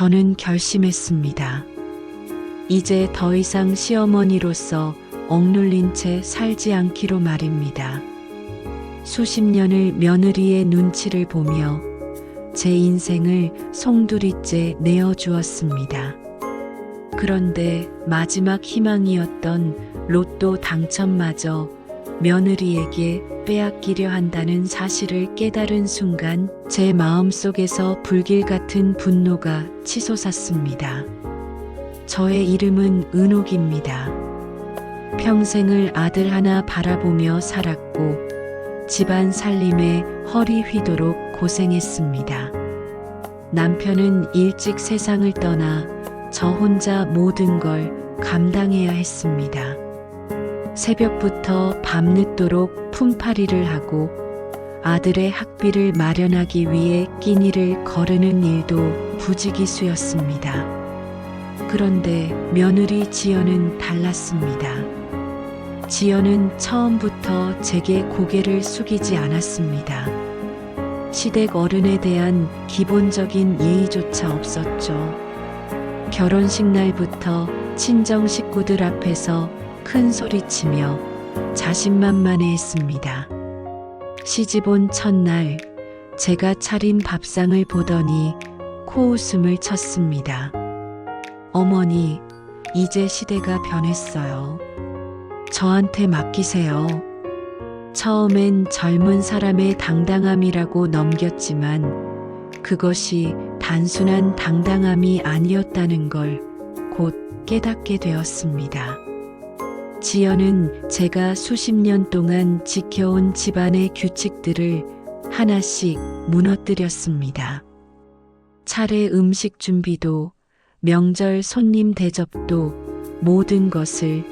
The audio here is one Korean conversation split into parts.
저는 결심했습니다. 이제 더 이상 시어머니로서 억눌린 채 살지 않기로 말입니다. 수십 년을 며느리의 눈치를 보며 제 인생을 송두리째 내어주었습니다. 그런데 마지막 희망이었던 로또 당첨마저 며느리에게 빼앗기려 한다는 사실을 깨달은 순간 제 마음속에서 불길 같은 분노가 치솟았습니다. 저의 이름은 은옥입니다. 평생을 아들 하나 바라보며 살았고 집안 살림에 허리 휘도록 고생했습니다. 남편은 일찍 세상을 떠나 저 혼자 모든 걸 감당해야 했습니다. 새벽부터 밤늦도록 품팔이를 하고 아들의 학비를 마련하기 위해 끼니를 거르는 일도 부지기수였습니다. 그런데 며느리 지연은 달랐습니다. 지연은 처음부터 제게 고개를 숙이지 않았습니다. 시댁 어른에 대한 기본적인 예의조차 없었죠. 결혼식 날부터 친정 식구들 앞에서 큰 소리치며 자신만만해했습니다. 시집 온 첫날 제가 차린 밥상을 보더니 코웃음을 쳤습니다. 어머니, 이제 시대가 변했어요. 저한테 맡기세요. 처음엔 젊은 사람의 당당함이라고 넘겼지만 그것이 단순한 당당함이 아니었다는 걸 곧 깨닫게 되었습니다. 지연은 제가 수십 년 동안 지켜온 집안의 규칙들을 하나씩 무너뜨렸습니다. 차례 음식 준비도 명절 손님 대접도 모든 것을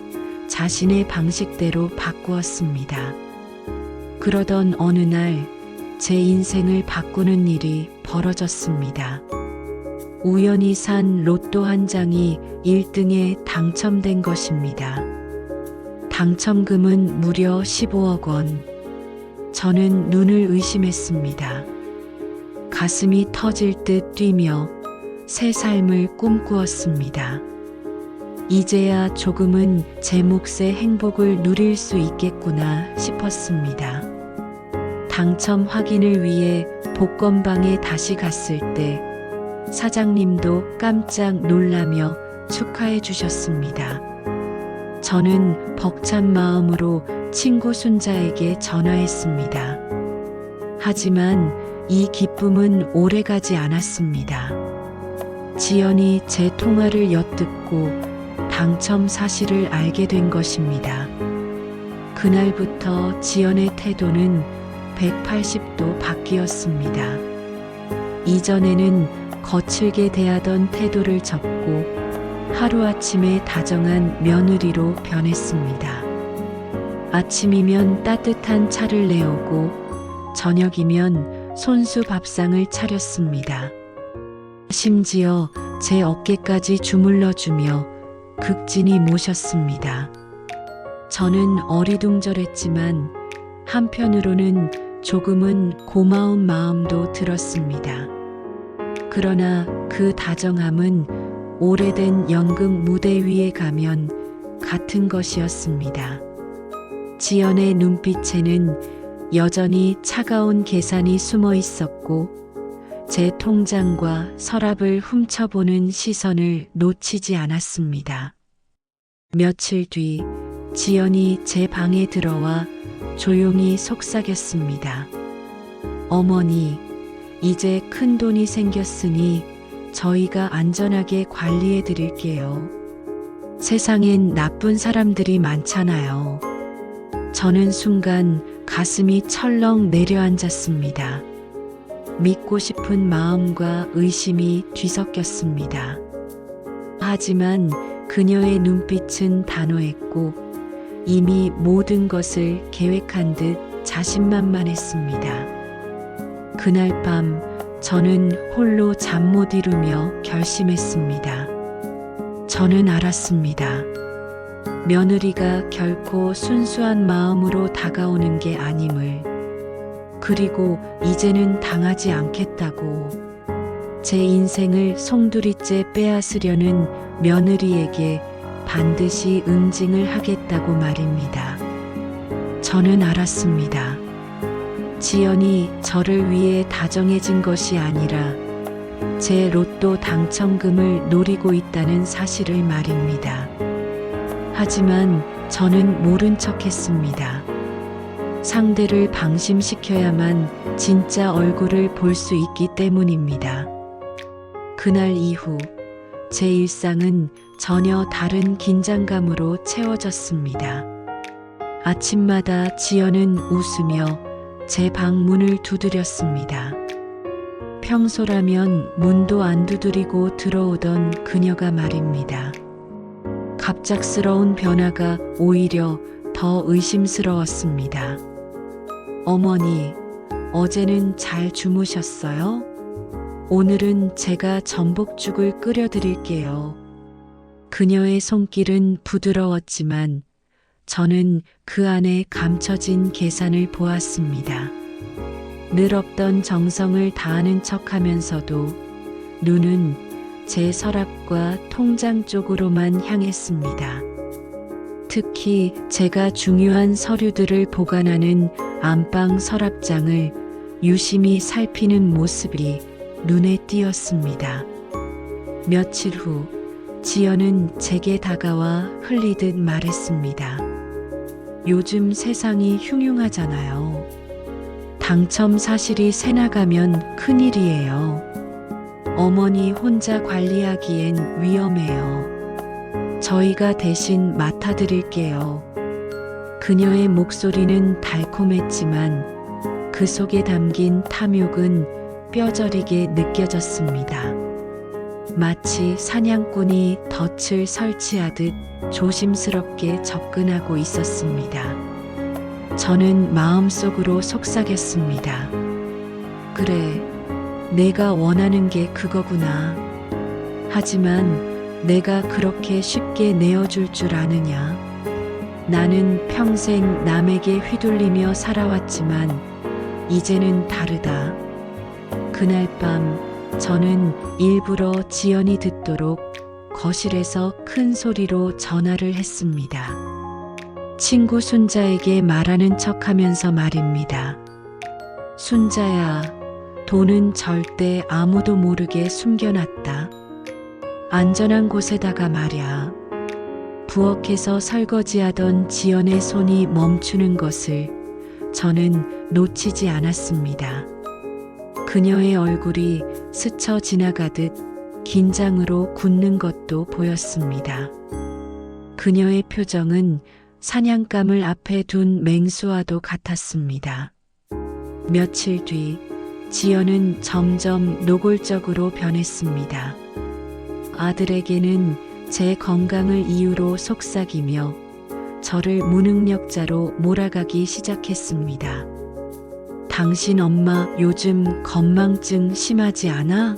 자신의 방식대로 바꾸었습니다. 그러던 어느 날 제 인생을 바꾸는 일이 벌어졌습니다. 우연히 산 로또 한 장이 1등에 당첨된 것입니다. 당첨금은 무려 15억 원. 저는 눈을 의심했습니다. 가슴이 터질 듯 뛰며 새 삶을 꿈꾸었습니다. 이제야 조금은 제 몫의 행복을 누릴 수 있겠구나 싶었습니다. 당첨 확인을 위해 복권방에 다시 갔을 때 사장님도 깜짝 놀라며 축하해 주셨습니다. 저는 벅찬 마음으로 친구 순자에게 전화했습니다. 하지만 이 기쁨은 오래가지 않았습니다. 지연이 제 통화를 엿듣고 당첨 사실을 알게 된 것입니다. 그날부터 지연의 태도는 180도 바뀌었습니다. 이전에는 거칠게 대하던 태도를 접고 하루아침에 다정한 며느리로 변했습니다. 아침이면 따뜻한 차를 내오고 저녁이면 손수 밥상을 차렸습니다. 심지어 제 어깨까지 주물러주며 극진히 모셨습니다. 저는 어리둥절했지만 한편으로는 조금은 고마운 마음도 들었습니다. 그러나 그 다정함은 오래된 연극 무대 위에 가면 같은 것이었습니다. 지연의 눈빛에는 여전히 차가운 계산이 숨어 있었고 제 통장과 서랍을 훔쳐보는 시선을 놓치지 않았습니다. 며칠 뒤 지연이 제 방에 들어와 조용히 속삭였습니다. 어머니, 이제 큰 돈이 생겼으니 저희가 안전하게 관리해 드릴게요. 세상엔 나쁜 사람들이 많잖아요. 저는 순간 가슴이 철렁 내려앉았습니다. 믿고 싶은 마음과 의심이 뒤섞였습니다. 하지만 그녀의 눈빛은 단호했고 이미 모든 것을 계획한 듯 자신만만했습니다. 그날 밤 저는 홀로 잠 못 이루며 결심했습니다. 저는 알았습니다. 며느리가 결코 순수한 마음으로 다가오는 게 아님을, 그리고 이제는 당하지 않겠다고. 제 인생을 송두리째 빼앗으려는 며느리에게 반드시 응징을 하겠다고 말입니다. 저는 알았습니다. 지연이 저를 위해 다정해진 것이 아니라 제 로또 당첨금을 노리고 있다는 사실을 말입니다. 하지만 저는 모른 척했습니다. 상대를 방심시켜야만 진짜 얼굴을 볼 수 있기 때문입니다. 그날 이후 제 일상은 전혀 다른 긴장감으로 채워졌습니다. 아침마다 지연은 웃으며 제 방 문을 두드렸습니다. 평소라면 문도 안 두드리고 들어오던 그녀가 말입니다. 갑작스러운 변화가 오히려 더 의심스러웠습니다. 어머니, 어제는 잘 주무셨어요? 오늘은 제가 전복죽을 끓여드릴게요. 그녀의 손길은 부드러웠지만 저는 그 안에 감춰진 계산을 보았습니다. 늘 없던 정성을 다하는 척하면서도 눈은 제 서랍과 통장 쪽으로만 향했습니다. 특히 제가 중요한 서류들을 보관하는 안방 서랍장을 유심히 살피는 모습이 눈에 띄었습니다. 며칠 후 지연은 제게 다가와 흘리듯 말했습니다. 요즘 세상이 흉흉하잖아요. 당첨 사실이 새나가면 큰일이에요. 어머니 혼자 관리하기엔 위험해요. 저희가 대신 맡아드릴게요. 그녀의 목소리는 달콤했지만 그 속에 담긴 탐욕은 뼈저리게 느껴졌습니다. 마치 사냥꾼이 덫을 설치하듯 조심스럽게 접근하고 있었습니다. 저는 마음속으로 속삭였습니다. 그래, 내가 원하는 게 그거구나. 하지만 내가 그렇게 쉽게 내어줄 줄 아느냐? 나는 평생 남에게 휘둘리며 살아왔지만 이제는 다르다. 그날 밤 저는 일부러 지연이 듣도록 거실에서 큰 소리로 전화를 했습니다. 친구 순자에게 말하는 척하면서 말입니다. 순자야, 돈은 절대 아무도 모르게 숨겨놨다. 안전한 곳에다가 말야. 부엌에서 설거지하던 지연의 손이 멈추는 것을 저는 놓치지 않았습니다. 그녀의 얼굴이 스쳐 지나가듯 긴장으로 굳는 것도 보였습니다. 그녀의 표정은 사냥감을 앞에 둔 맹수와도 같았습니다. 며칠 뒤 지연은 점점 노골적으로 변했습니다. 아들에게는 제 건강을 이유로 속삭이며 저를 무능력자로 몰아가기 시작했습니다. 당신 엄마 요즘 건망증 심하지 않아?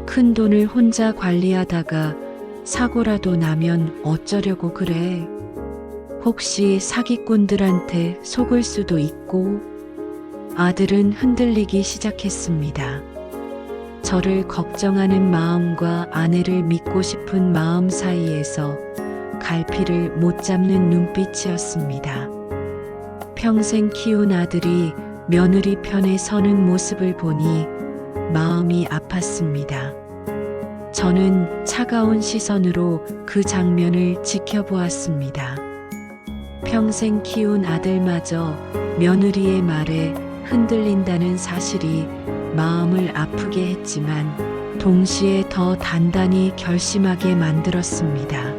큰 돈을 혼자 관리하다가 사고라도 나면 어쩌려고 그래? 혹시 사기꾼들한테 속을 수도 있고? 아들은 흔들리기 시작했습니다. 저를 걱정하는 마음과 아내를 믿고 싶은 마음 사이에서 갈피를 못 잡는 눈빛이었습니다. 평생 키운 아들이 며느리 편에 서는 모습을 보니 마음이 아팠습니다. 저는 차가운 시선으로 그 장면을 지켜보았습니다. 평생 키운 아들마저 며느리의 말에 흔들린다는 사실이 마음을 아프게 했지만 동시에 더 단단히 결심하게 만들었습니다.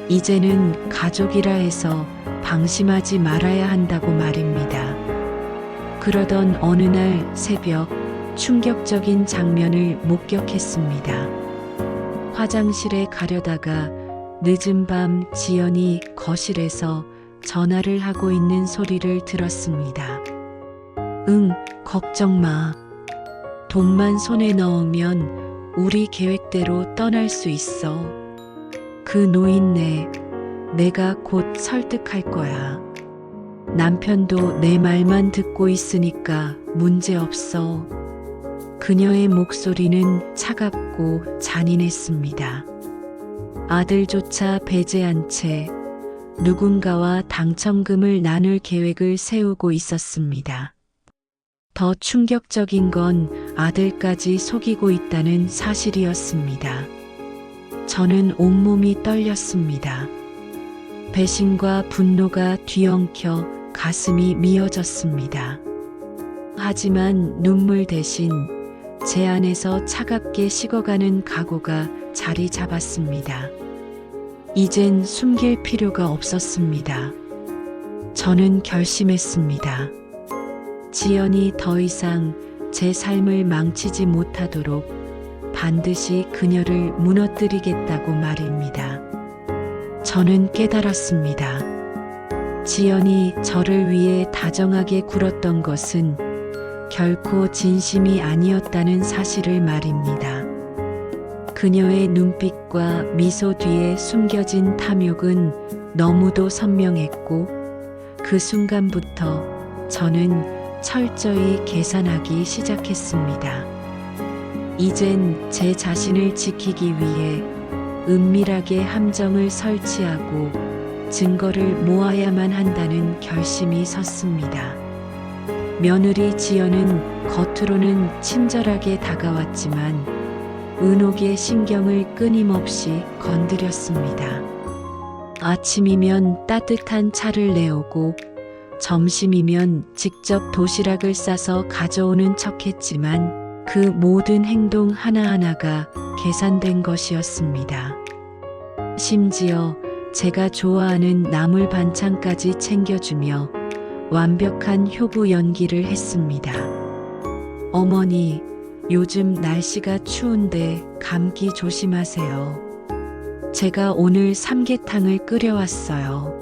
이제는 가족이라 해서 방심하지 말아야 한다고 말입니다. 그러던 어느 날 새벽 충격적인 장면을 목격했습니다. 화장실에 가려다가 늦은 밤 지연이 거실에서 전화를 하고 있는 소리를 들었습니다. 응, 걱정 마. 돈만 손에 넣으면 우리 계획대로 떠날 수 있어. 그 노인네, 내가 곧 설득할 거야. 남편도 내 말만 듣고 있으니까 문제 없어. 그녀의 목소리는 차갑고 잔인했습니다. 아들조차 배제한 채 누군가와 당첨금을 나눌 계획을 세우고 있었습니다. 더 충격적인 건 아들까지 속이고 있다는 사실이었습니다. 저는 온몸이 떨렸습니다. 배신과 분노가 뒤엉켜 가슴이 미어졌습니다. 하지만 눈물 대신 제 안에서 차갑게 식어가는 각오가 자리 잡았습니다. 이젠 숨길 필요가 없었습니다. 저는 결심했습니다. 지연이 더 이상 제 삶을 망치지 못하도록 반드시 그녀를 무너뜨리겠다고 말입니다. 저는 깨달았습니다. 지연이 저를 위해 다정하게 굴었던 것은 결코 진심이 아니었다는 사실을 말입니다. 그녀의 눈빛과 미소 뒤에 숨겨진 탐욕은 너무도 선명했고 그 순간부터 저는 철저히 계산하기 시작했습니다. 이젠 제 자신을 지키기 위해 은밀하게 함정을 설치하고 증거를 모아야만 한다는 결심이 섰습니다. 며느리 지연은 겉으로는 친절하게 다가왔지만 은옥의 신경을 끊임없이 건드렸습니다. 아침이면 따뜻한 차를 내오고 점심이면 직접 도시락을 싸서 가져오는 척했지만 그 모든 행동 하나하나가 계산된 것이었습니다. 심지어 제가 좋아하는 나물 반찬까지 챙겨주며 완벽한 효부 연기를 했습니다. 어머니, 요즘 날씨가 추운데 감기 조심하세요. 제가 오늘 삼계탕을 끓여왔어요.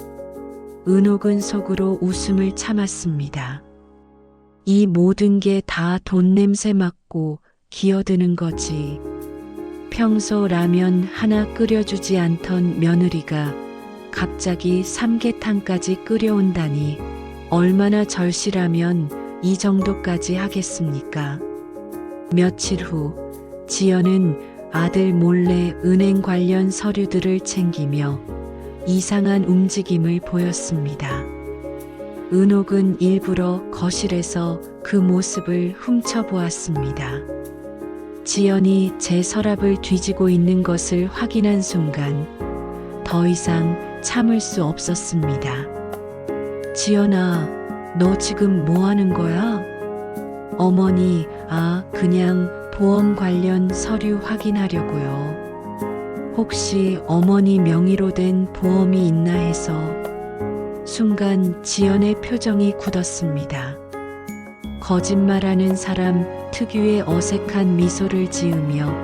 은옥은 속으로 웃음을 참았습니다. 이 모든 게 다 돈 냄새 맡고 기어드는 거지. 평소 라면 하나 끓여주지 않던 며느리가 갑자기 삼계탕까지 끓여온다니 얼마나 절실하면 이 정도까지 하겠습니까? 며칠 후 지연은 아들 몰래 은행 관련 서류들을 챙기며 이상한 움직임을 보였습니다. 은옥은 일부러 거실에서 그 모습을 훔쳐보았습니다. 지연이 제 서랍을 뒤지고 있는 것을 확인한 순간 더 이상 참을 수 없었습니다. 지연아, 너 지금 뭐 하는 거야? 어머니, 그냥 보험 관련 서류 확인하려고요. 혹시 어머니 명의로 된 보험이 있나 해서. 순간 지연의 표정이 굳었습니다. 거짓말하는 사람 특유의 어색한 미소를 지으며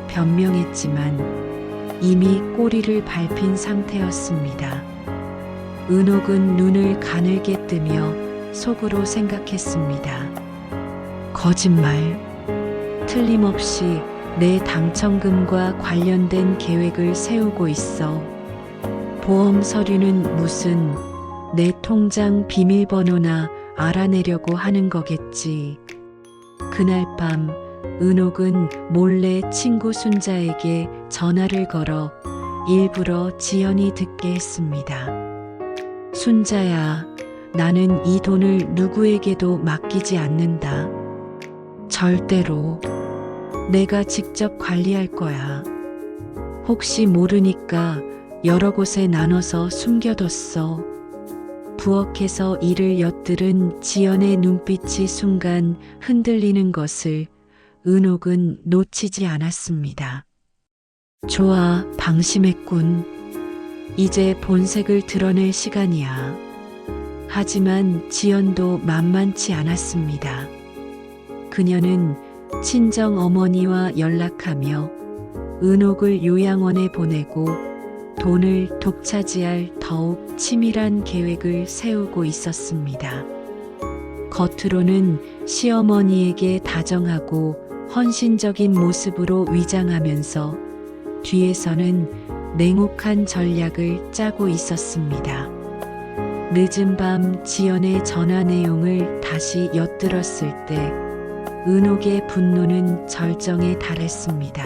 변명했지만 이미 꼬리를 밟힌 상태였습니다. 은옥은 눈을 가늘게 뜨며 속으로 생각했습니다. 거짓말. 틀림없이 내 당첨금과 관련된 계획을 세우고 있어. 보험 서류는 무슨 내 통장 비밀번호나 알아내려고 하는 거겠지. 그날 밤 은옥은 몰래 친구 순자에게 전화를 걸어 일부러 지연이 듣게 했습니다. 순자야, 나는 이 돈을 누구에게도 맡기지 않는다. 절대로. 내가 직접 관리할 거야. 혹시 모르니까 여러 곳에 나눠서 숨겨뒀어. 부엌에서 이를 엿들은 지연의 눈빛이 순간 흔들리는 것을 은옥은 놓치지 않았습니다. 좋아, 방심했군. 이제 본색을 드러낼 시간이야. 하지만 지연도 만만치 않았습니다. 그녀는 친정 어머니와 연락하며 은옥을 요양원에 보내고 돈을 독차지할 더욱 치밀한 계획을 세우고 있었습니다. 겉으로는 시어머니에게 다정하고 헌신적인 모습으로 위장하면서 뒤에서는 냉혹한 전략을 짜고 있었습니다. 늦은 밤 지연의 전화 내용을 다시 엿들었을 때 은옥의 분노는 절정에 달했습니다.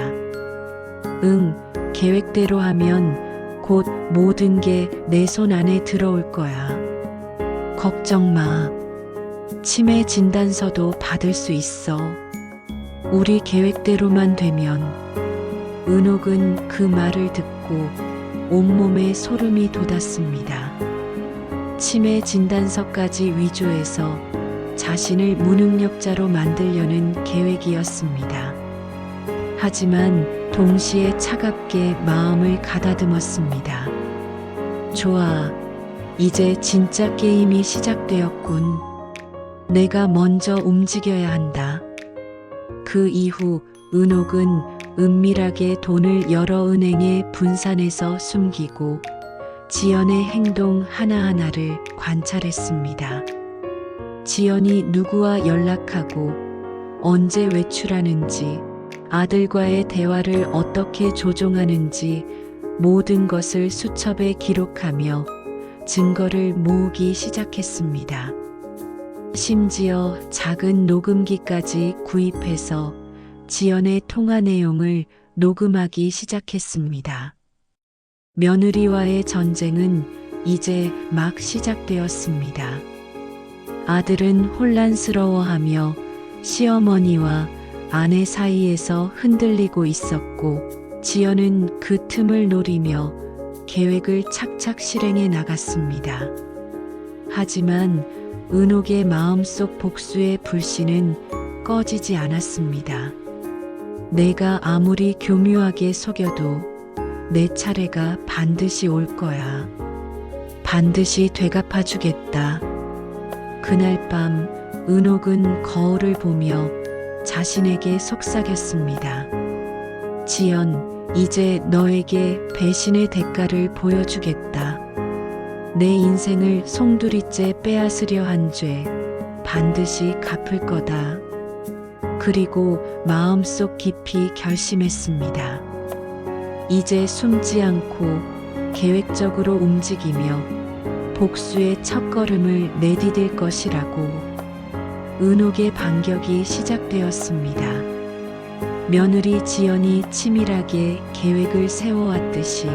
응, 계획대로 하면 곧 모든 게 내 손 안에 들어올 거야. 걱정 마. 치매 진단서도 받을 수 있어. 우리 계획대로만 되면. 은옥은 그 말을 듣고 온몸에 소름이 돋았습니다. 치매 진단서까지 위조해서 자신을 무능력자로 만들려는 계획이었습니다. 하지만 동시에 차갑게 마음을 가다듬었습니다. 좋아. 이제 진짜 게임이 시작되었군. 내가 먼저 움직여야 한다. 그 이후 은옥은 은밀하게 돈을 여러 은행에 분산해서 숨기고 지연의 행동 하나하나를 관찰했습니다. 지연이 누구와 연락하고 언제 외출하는지, 아들과의 대화를 어떻게 조종하는지 모든 것을 수첩에 기록하며 증거를 모으기 시작했습니다. 심지어 작은 녹음기까지 구입해서 지연의 통화 내용을 녹음하기 시작했습니다. 며느리와의 전쟁은 이제 막 시작되었습니다. 아들은 혼란스러워하며 시어머니와 아내 사이에서 흔들리고 있었고, 지연은 그 틈을 노리며 계획을 착착 실행해 나갔습니다. 하지만 은옥의 마음속 복수의 불씨는 꺼지지 않았습니다. 내가 아무리 교묘하게 속여도 내 차례가 반드시 올 거야. 반드시 되갚아주겠다. 그날 밤 은옥은 거울을 보며 자신에게 속삭였습니다. 지연, 이제 너에게 배신의 대가를 보여주겠다. 내 인생을 송두리째 빼앗으려 한 죄 반드시 갚을 거다. 그리고 마음속 깊이 결심했습니다. 이제 숨지 않고 계획적으로 움직이며 복수의 첫걸음을 내디딜 것이라고. 은옥의 반격이 시작되었습니다. 며느리 지연이 치밀하게 계획을 세워왔듯이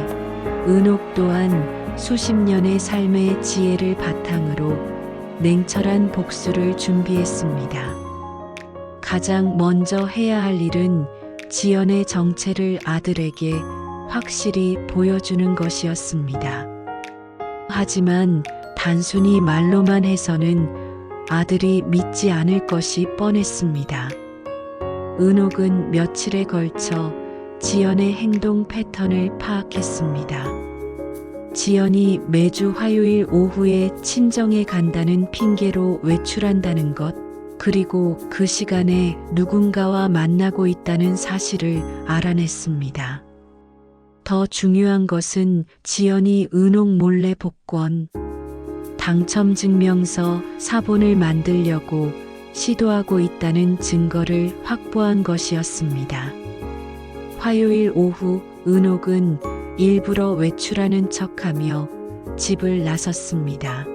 은옥 또한 수십 년의 삶의 지혜를 바탕으로 냉철한 복수를 준비했습니다. 가장 먼저 해야 할 일은 지연의 정체를 아들에게 확실히 보여주는 것이었습니다. 하지만 단순히 말로만 해서는 아들이 믿지 않을 것이 뻔했습니다. 은옥은 며칠에 걸쳐 지연의 행동 패턴을 파악했습니다. 지연이 매주 화요일 오후에 친정에 간다는 핑계로 외출한다는 것, 그리고 그 시간에 누군가와 만나고 있다는 사실을 알아냈습니다. 더 중요한 것은 지연이 은옥 몰래 복권, 당첨증명서, 사본을 만들려고 시도하고 있다는 증거를 확보한 것이었습니다. 화요일 오후 은옥은 일부러 외출하는 척하며 집을 나섰습니다.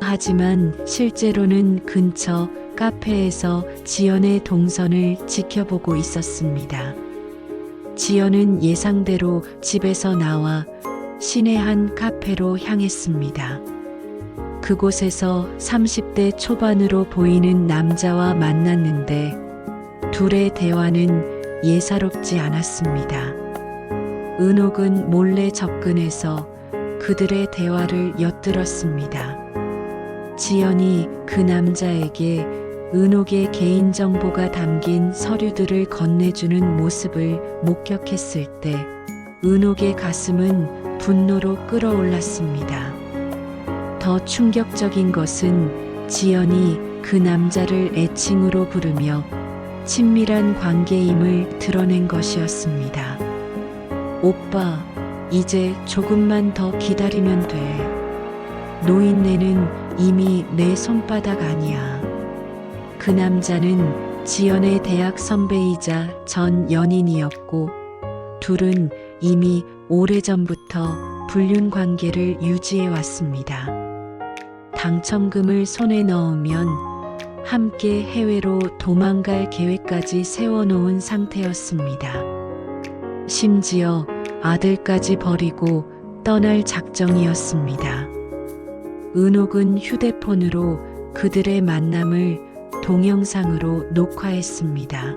하지만 실제로는 근처 카페에서 지연의 동선을 지켜보고 있었습니다. 지연은 예상대로 집에서 나와 시내 한 카페로 향했습니다. 그곳에서 30대 초반으로 보이는 남자와 만났는데 둘의 대화는 예사롭지 않았습니다. 은옥은 몰래 접근해서 그들의 대화를 엿들었습니다. 지연이 그 남자에게 은옥의 개인정보가 담긴 서류들을 건네주는 모습을 목격했을 때 은옥의 가슴은 분노로 끓어올랐습니다. 더 충격적인 것은 지연이 그 남자를 애칭으로 부르며 친밀한 관계임을 드러낸 것이었습니다. 오빠, 이제 조금만 더 기다리면 돼. 노인네는 이미 내 손바닥 아니야. 그 남자는 지연의 대학 선배이자 전 연인이었고 둘은 이미 오래전부터 불륜 관계를 유지해 왔습니다. 당첨금을 손에 넣으면 함께 해외로 도망갈 계획까지 세워놓은 상태였습니다. 심지어 아들까지 버리고 떠날 작정이었습니다. 은옥은 휴대폰으로 그들의 만남을 동영상으로 녹화했습니다.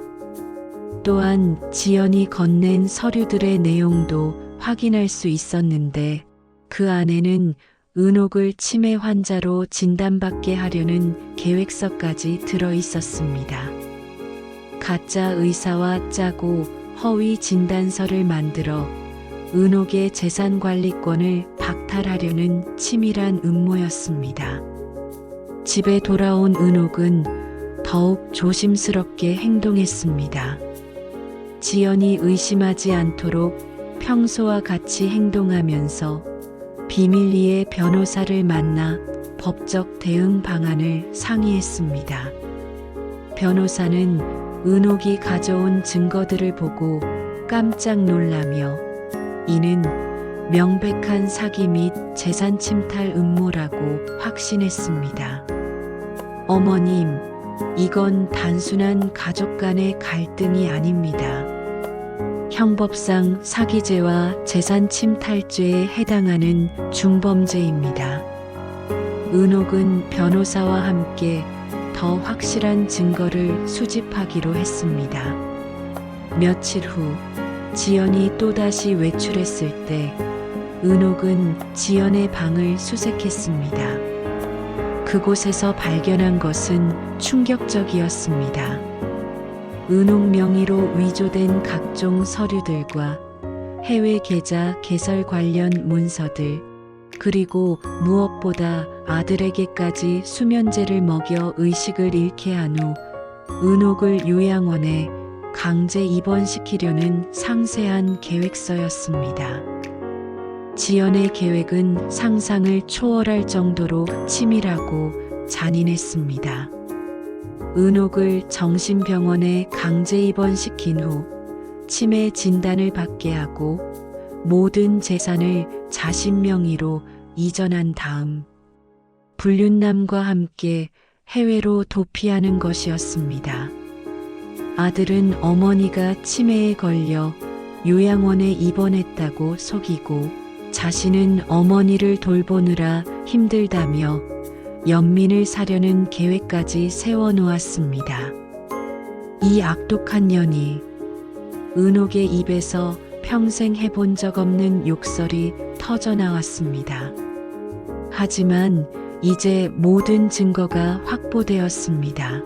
또한 지연이 건넨 서류들의 내용도 확인할 수 있었는데 그 안에는 은옥을 치매 환자로 진단받게 하려는 계획서까지 들어 있었습니다. 가짜 의사와 짜고 허위 진단서를 만들어 은옥의 재산 관리권을 박탈하려는 치밀한 음모였습니다. 집에 돌아온 은옥은 더욱 조심스럽게 행동했습니다. 지연이 의심하지 않도록 평소와 같이 행동하면서 비밀리에 변호사를 만나 법적 대응 방안을 상의했습니다. 변호사는 은옥이 가져온 증거들을 보고 깜짝 놀라며 이는 명백한 사기 및 재산 침탈 음모라고 확신했습니다. 어머님, 이건 단순한 가족 간의 갈등이 아닙니다. 형법상 사기죄와 재산 침탈죄에 해당하는 중범죄입니다. 은옥은 변호사와 함께 더 확실한 증거를 수집하기로 했습니다. 며칠 후 지연이 또다시 외출했을 때 은옥은 지연의 방을 수색했습니다. 그곳에서 발견한 것은 충격적이었습니다. 은옥 명의로 위조된 각종 서류들과 해외 계좌 개설 관련 문서들, 그리고 무엇보다 아들에게까지 수면제를 먹여 의식을 잃게 한 후 은옥을 요양원에 강제 입원시키려는 상세한 계획서였습니다. 지연의 계획은 상상을 초월할 정도로 치밀하고 잔인했습니다. 은옥을 정신병원에 강제 입원시킨 후 치매 진단을 받게 하고 모든 재산을 자신 명의로 이전한 다음 불륜남과 함께 해외로 도피하는 것이었습니다. 아들은 어머니가 치매에 걸려 요양원에 입원했다고 속이고 자신은 어머니를 돌보느라 힘들다며 연민을 사려는 계획까지 세워놓았습니다. 이 악독한 년이 은옥의 입에서 평생 해본 적 없는 욕설이 터져나왔습니다. 하지만 이제 모든 증거가 확보되었습니다.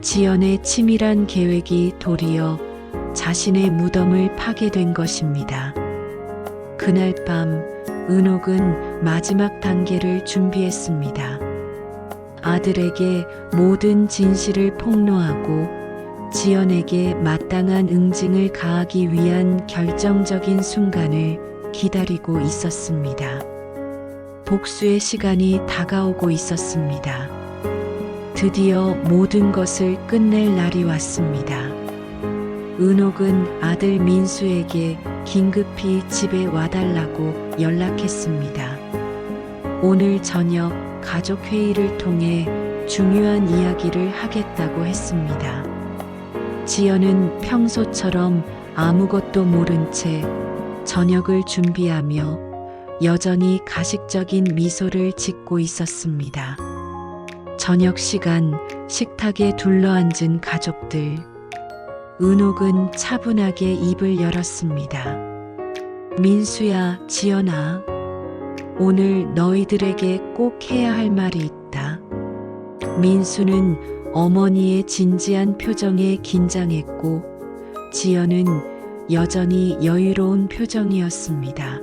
지연의 치밀한 계획이 도리어 자신의 무덤을 파게 된 것입니다. 그날 밤 은옥은 마지막 단계를 준비했습니다. 아들에게 모든 진실을 폭로하고 지연에게 마땅한 응징을 가하기 위한 결정적인 순간을 기다리고 있었습니다. 복수의 시간이 다가오고 있었습니다. 드디어 모든 것을 끝낼 날이 왔습니다. 은옥은 아들 민수에게 긴급히 집에 와달라고 연락했습니다. 오늘 저녁 가족 회의를 통해 중요한 이야기를 하겠다고 했습니다. 지연은 평소처럼 아무것도 모른 채 저녁을 준비하며 여전히 가식적인 미소를 짓고 있었습니다. 저녁 시간 식탁에 둘러앉은 가족들. 은옥은 차분하게 입을 열었습니다. 민수야, 지연아. 오늘 너희들에게 꼭 해야 할 말이 있다. 민수는 어머니의 진지한 표정에 긴장했고 지연은 여전히 여유로운 표정이었습니다.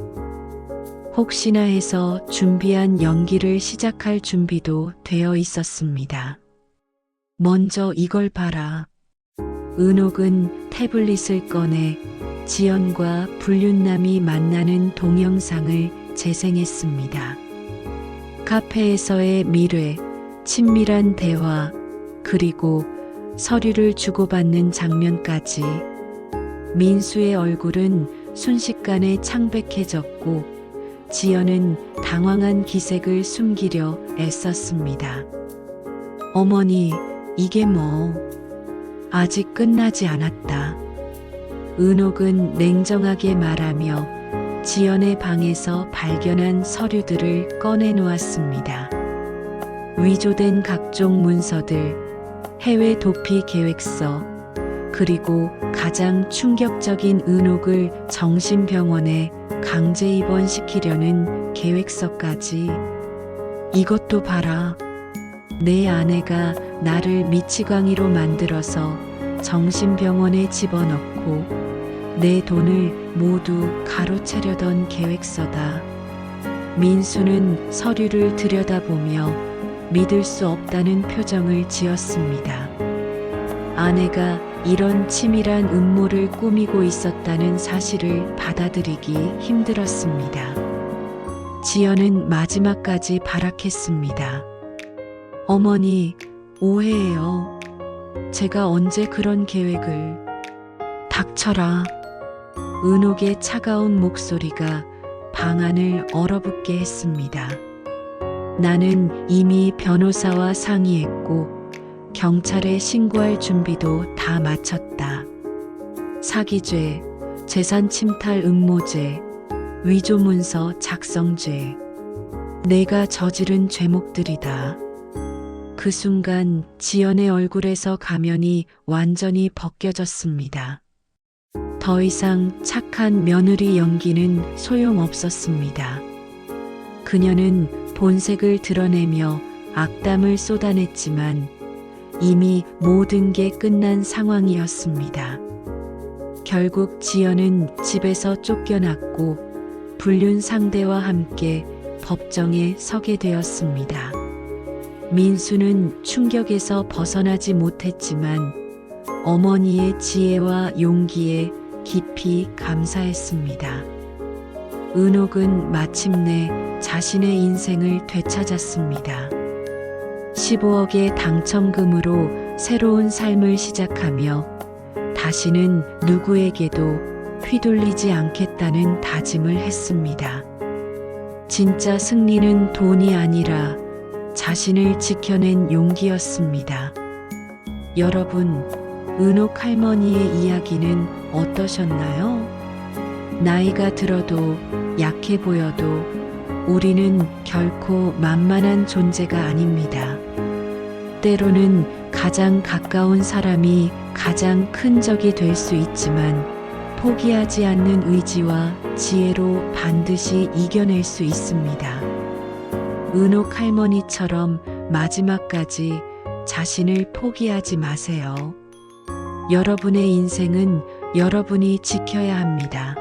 혹시나 해서 준비한 연기를 시작할 준비도 되어 있었습니다. 먼저 이걸 봐라. 은옥은 태블릿을 꺼내 지연과 불륜남이 만나는 동영상을 재생했습니다. 카페에서의 미래, 친밀한 대화, 그리고 서류를 주고받는 장면까지. 민수의 얼굴은 순식간에 창백해졌고 지연은 당황한 기색을 숨기려 애썼습니다. 어머니, 이게 뭐? 아직 끝나지 않았다. 은옥은 냉정하게 말하며 지연의 방에서 발견한 서류들을 꺼내 놓았습니다. 위조된 각종 문서들, 해외 도피 계획서, 그리고 가장 충격적인 은옥을 정신병원에 강제 입원시키려는 계획서까지. 이것도 봐라. 내 아내가 나를 미치광이로 만들어서 정신병원에 집어넣고 내 돈을 모두 가로채려던 계획서다. 민수는 서류를 들여다보며 믿을 수 없다는 표정을 지었습니다. 아내가 이런 치밀한 음모를 꾸미고 있었다는 사실을 받아들이기 힘들었습니다. 지연은 마지막까지 발악했습니다. 어머니, 오해예요. 제가 언제 그런 계획을... 닥쳐라. 은옥의 차가운 목소리가 방안을 얼어붙게 했습니다. 나는 이미 변호사와 상의했고 경찰에 신고할 준비도 다 마쳤다. 사기죄, 재산 침탈 음모죄, 위조 문서 작성죄. 내가 저지른 죄목들이다. 그 순간 지연의 얼굴에서 가면이 완전히 벗겨졌습니다. 더 이상 착한 며느리 연기는 소용없었습니다. 그녀는 본색을 드러내며 악담을 쏟아냈지만 이미 모든 게 끝난 상황이었습니다. 결국 지연은 집에서 쫓겨났고 불륜 상대와 함께 법정에 서게 되었습니다. 민수는 충격에서 벗어나지 못했지만 어머니의 지혜와 용기에 깊이 감사했습니다. 은옥은 마침내 자신의 인생을 되찾았습니다. 15억의 당첨금으로 새로운 삶을 시작하며 다시는 누구에게도 휘둘리지 않겠다는 다짐을 했습니다. 진짜 승리는 돈이 아니라 자신을 지켜낸 용기였습니다. 여러분, 은옥 할머니의 이야기는 어떠셨나요? 나이가 들어도 약해 보여도 우리는 결코 만만한 존재가 아닙니다. 때로는 가장 가까운 사람이 가장 큰 적이 될 수 있지만 포기하지 않는 의지와 지혜로 반드시 이겨낼 수 있습니다. 은옥 할머니처럼 마지막까지 자신을 포기하지 마세요. 여러분의 인생은 여러분이 지켜야 합니다.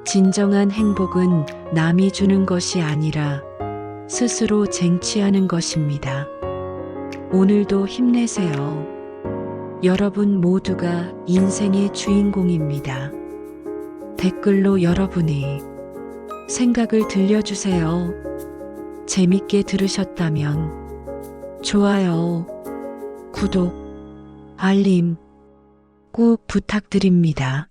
진정한 행복은 남이 주는 것이 아니라 스스로 쟁취하는 것입니다. 오늘도 힘내세요. 여러분 모두가 인생의 주인공입니다. 댓글로 여러분의 생각을 들려주세요. 재밌게 들으셨다면 좋아요, 구독, 알림 꼭 부탁드립니다.